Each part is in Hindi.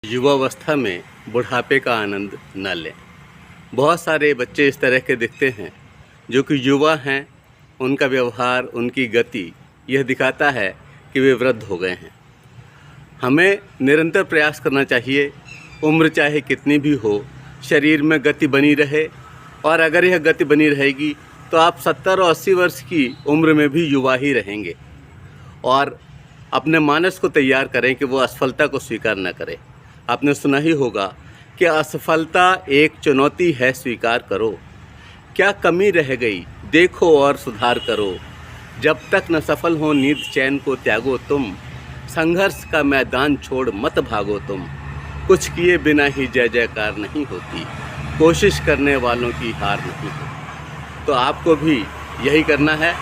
युवावस्था में बुढ़ापे का आनंद न लें। बहुत सारे बच्चे इस तरह के दिखते हैं जो कि युवा हैं, उनका व्यवहार, उनकी गति यह दिखाता है कि वे वृद्ध हो गए हैं। हमें निरंतर प्रयास करना चाहिए, उम्र चाहे कितनी भी हो, शरीर में गति बनी रहे। और अगर यह गति बनी रहेगी तो आप 70 और 80 वर्ष की उम्र में भी युवा ही रहेंगे। और अपने मानस को तैयार करें कि वो असफलता को स्वीकार न करें। आपने सुना ही होगा कि असफलता एक चुनौती है, स्वीकार करो। क्या कमी रह गई देखो और सुधार करो। जब तक न सफल हो नींद चैन को त्यागो तुम। संघर्ष का मैदान छोड़ मत भागो तुम। कुछ किए बिना ही जय जयकार नहीं होती, कोशिश करने वालों की हार नहीं होती। तो आपको भी यही करना है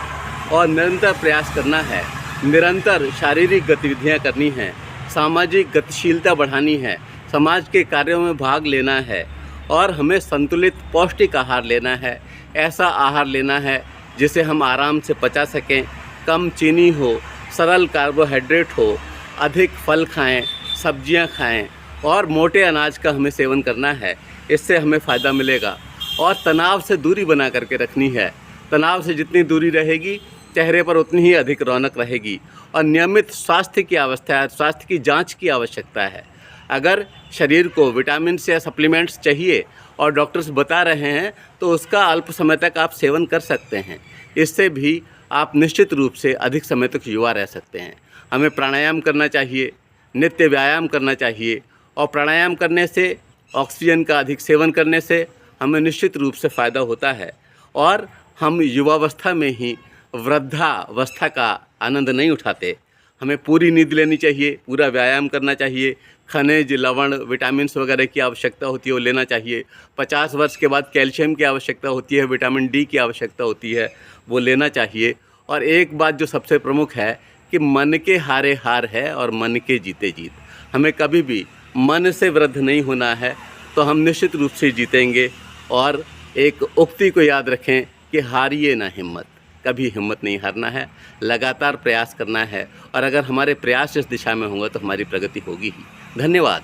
और निरंतर प्रयास करना है। निरंतर शारीरिक गतिविधियां करनी हैं, सामाजिक गतिशीलता बढ़ानी है, समाज के कार्यों में भाग लेना है और हमें संतुलित पौष्टिक आहार लेना है। ऐसा आहार लेना है जिसे हम आराम से पचा सकें, कम चीनी हो, सरल कार्बोहाइड्रेट हो, अधिक फल खाएं, सब्जियां खाएं और मोटे अनाज का हमें सेवन करना है। इससे हमें फ़ायदा मिलेगा। और तनाव से दूरी बना करके रखनी है। तनाव से जितनी दूरी रहेगी, चेहरे पर उतनी ही अधिक रौनक रहेगी। और नियमित स्वास्थ्य की जांच की आवश्यकता है। अगर शरीर को विटामिन या सप्लीमेंट्स चाहिए और डॉक्टर्स बता रहे हैं तो उसका अल्प समय तक आप सेवन कर सकते हैं। इससे भी आप निश्चित रूप से अधिक समय तक युवा रह सकते हैं। हमें प्राणायाम करना चाहिए, नित्य व्यायाम करना चाहिए। और प्राणायाम करने से, ऑक्सीजन का अधिक सेवन करने से हमें निश्चित रूप से फ़ायदा होता है। और हम युवावस्था में ही वृद्धावस्था का आनंद नहीं उठाते। हमें पूरी नींद लेनी चाहिए, पूरा व्यायाम करना चाहिए, खनिज, लवण, विटामिन्स वगैरह की आवश्यकता होती है वो लेना चाहिए। 50 वर्ष के बाद कैल्शियम की आवश्यकता होती है, विटामिन डी की आवश्यकता होती है, वो लेना चाहिए। और एक बात जो सबसे प्रमुख है कि मन के हारे हार है और मन के जीते जीत। हमें कभी भी मन से वृद्ध नहीं होना है, तो हम निश्चित रूप से जीतेंगे। और एक उक्ति को याद रखें कि हारिए ना हिम्मत। कभी हिम्मत नहीं हारना है, लगातार प्रयास करना है। और अगर हमारे प्रयास इस दिशा में होंगे तो हमारी प्रगति होगी ही। धन्यवाद।